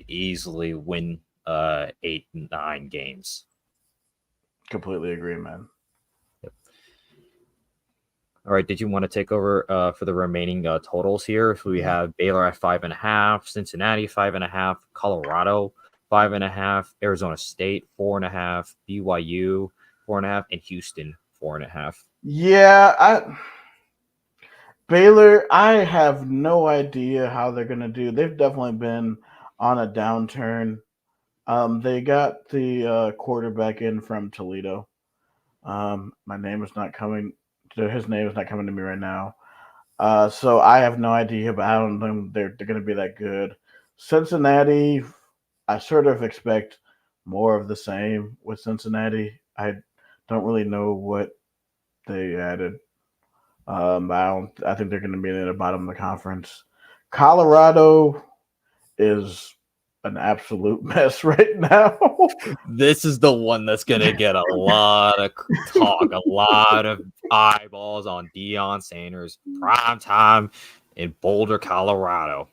easily win 8-9 games. Completely agree, man. Yep. All right, did you want to take over for the remaining totals here? So we have Baylor at 5.5, Cincinnati 5.5, Colorado 5.5, Arizona State 4.5, BYU 4.5, and Houston 4.5. Yeah, Baylor, I have no idea how they're gonna do. They've definitely been on a downturn. They got the quarterback in from Toledo. My name is not coming. His name is not coming to me right now. So I have no idea, but I don't think they're going to be that good. Cincinnati, I sort of expect more of the same with Cincinnati. I don't really know what they added. I don't. I think they're going to be in the bottom of the conference. Colorado is an absolute mess right now. This is the one that's going to get a lot of talk, a lot of eyeballs on Deion Sanders prime time in Boulder, Colorado.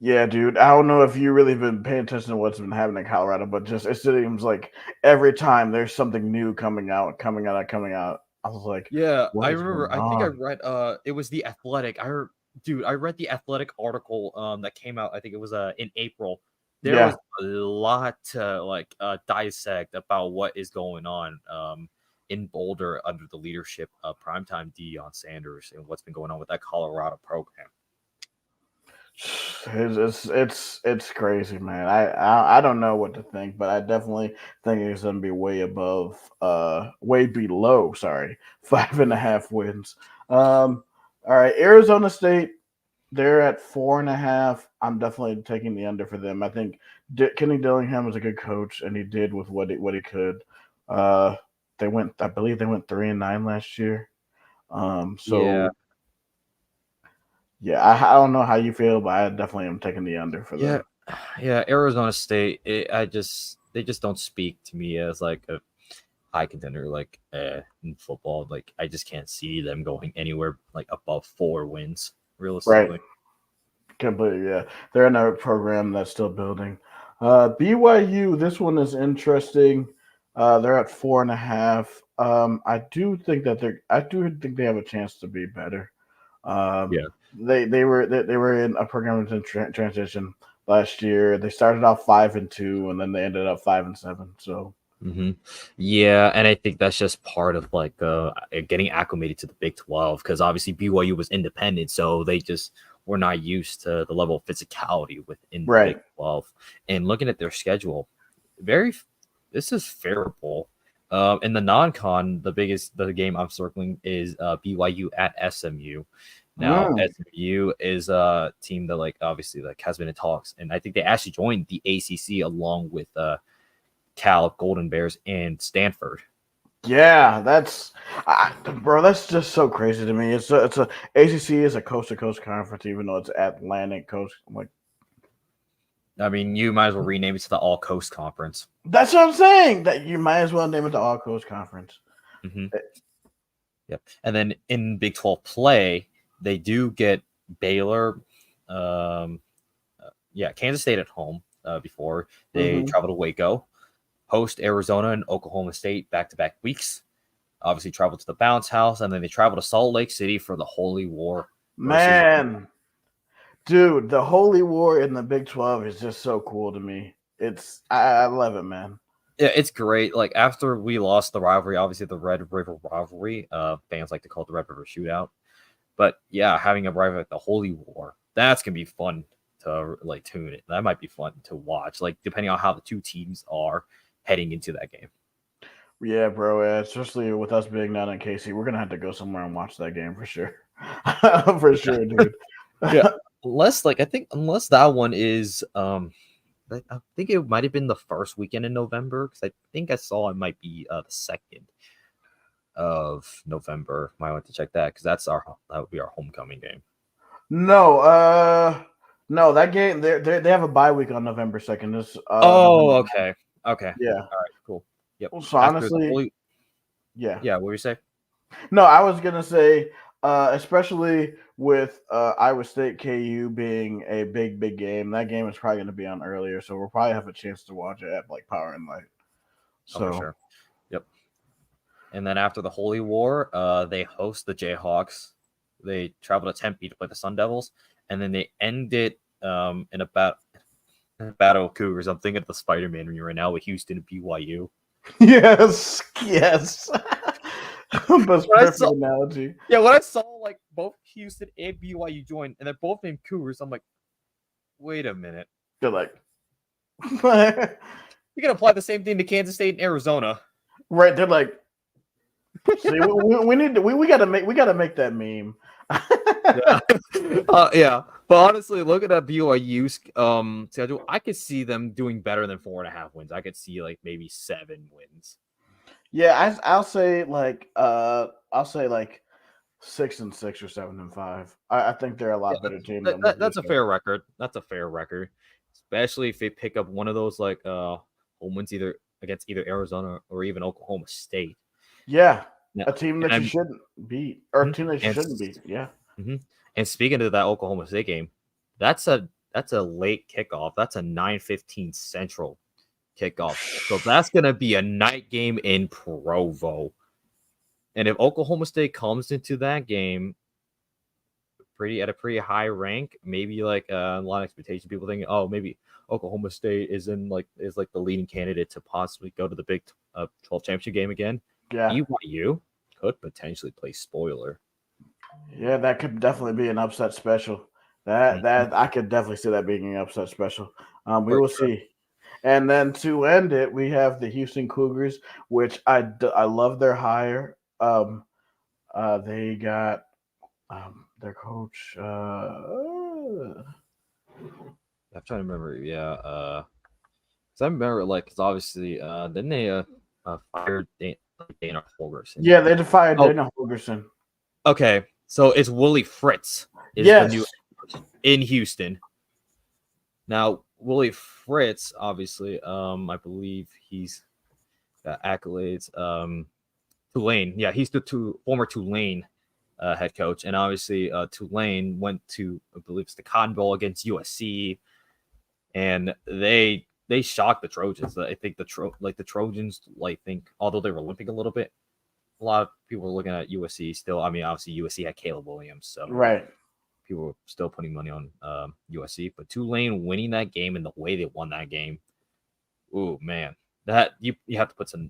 Yeah, dude. I don't know if you really been paying attention to what's been happening in Colorado, but just it seems like every time there's something new coming out, coming out, coming out. I was like, Yeah, I what is remember. going I think I on? read. It was the Athletic. I read the Athletic article. That came out. I think it was in April. There was Yeah, a lot to dissect about what is going on in Boulder under the leadership of primetime Deion Sanders and what's been going on with that Colorado program. it's crazy, man. I don't know what to think, but I definitely think it's gonna be way above, way below. Sorry, 5.5 wins. All right, Arizona State. They're at 4.5. I'm definitely taking the under for them. I think Kenny Dillingham was a good coach, and he did with what he could. Uh, they went, I believe, they went 3-9 last year. Yeah, So yeah, I don't know how you feel, but I definitely am taking the under for yeah, them. yeah. Arizona State. They just don't speak to me as like a high contender in football. Like I just can't see them going anywhere like above 4 wins Right, realistically. completely. Yeah, they're another program that's still building. BYU, this one is interesting. They're at 4.5. I do think they have a chance to be better. Um, Yeah. they were in a program in transition last year. They started off 5-2, and then they ended up 5-7. So hmm Yeah, and I think that's just part of getting acclimated to the Big 12 because obviously BYU was independent, so they just were not used to the level of physicality within the right, Big 12. And looking at their schedule, very this is favorable. In the non-con, the game I'm circling is BYU at SMU. Now mm, SMU is a team that obviously has been in talks, and I think they actually joined the ACC along with Cal, Golden Bears, and Stanford. yeah, bro. That's just so crazy to me. It's a ACC is a coast to coast conference, even though it's Atlantic coast. I'm like, I mean, you might as well rename it to the All Coast Conference. that's what I'm saying. That you might as well name it the All Coast Conference. Mm-hmm. Yep. And then in Big 12 play, they do get Baylor, Kansas State at home before they Mm-hmm. travel to Waco, host Arizona and Oklahoma State back-to-back weeks. Obviously, travel to the Bounce House, and then they travel to Salt Lake City for the Holy War versus. Man, dude, the Holy War in the Big 12 is just so cool to me. I love it, man. Yeah, it's great. Like after we lost the rivalry, obviously the Red River rivalry, fans like to call it the Red River Shootout. But yeah, having a rival like the Holy War, that's gonna be fun to tune it. That might be fun to watch, like depending on how the two teams are heading into that game. Yeah, bro. Especially with us being down in KC, we're gonna have to go somewhere and watch that game for sure. For sure, dude. Yeah, unless I think unless that one is I think it might have been the first weekend in November because I think I saw it might be the 2nd of November. Might want to check that because that would be our homecoming game. No, no, that game they have a bye week on November 2nd. This Oh, November. okay. Okay. Yeah. All right, cool. Yep. So After the honestly, Holy yeah. Yeah, what were you say? No, I was gonna say Especially with Iowa State KU being a big game. That game is probably going to be on earlier, so we'll probably have a chance to watch it at like Power and Light. Oh, for sure. Yep. And then after the Holy War, they host the Jayhawks. They travel to Tempe to play the Sun Devils, and then they end it in a battle of Cougars. I'm thinking of the Spider-Man right now with Houston and BYU. Yes. That's perfect analogy. Yeah, when I saw like both Houston and BYU join, and they're both named Cougars, I'm like, wait a minute. They're like, you can apply the same thing to Kansas State and Arizona, right? They're like, see, we need to we gotta make that meme. Yeah. But honestly, looking at BYU's schedule, I could see them doing better than 4.5 wins. I could see like maybe 7 wins. Yeah, I'll say like 6-6 or 7-5. I think they're a lot better team. That's a fair record. That's a fair record, especially if they pick up one of those like home wins either against either Arizona or even Oklahoma State. Yeah, a team that you shouldn't beat, or a team that you shouldn't beat. Yeah. Mm-hmm. And speaking of that Oklahoma State game, that's a late kickoff. That's a 9:15 Central kickoff. So that's going to be a night game in Provo. And if Oklahoma State comes into that game at a pretty high rank, maybe like a lot of expectation, people thinking, oh, maybe Oklahoma State is like the leading candidate to possibly go to the Big 12 championship game again. Yeah, BYU could potentially play spoiler. Yeah, that could definitely be an upset special. That I could definitely see that being an upset special. We will see. And then to end it, we have the Houston Cougars, which I love their hire. They got their coach. I'm trying to remember. Yeah, because I remember because obviously didn't they fired Dana Holgorsen? Yeah, they fired Dana Holgorsen. Okay, so it's Willie Fritz the new in Houston. Now, Willie Fritz, obviously, I Bleav he's got accolades. Tulane, yeah, he's the former Tulane head coach, and obviously Tulane went to, I Bleav it's the Cotton Bowl against USC, and they shocked the Trojans. I think the Trojans, although they were limping a little bit, a lot of people were looking at USC still. I mean, obviously USC had Caleb Williams, so right. People were still putting money on USC, but Tulane winning that game and the way they won that game, oh man, that you have to put some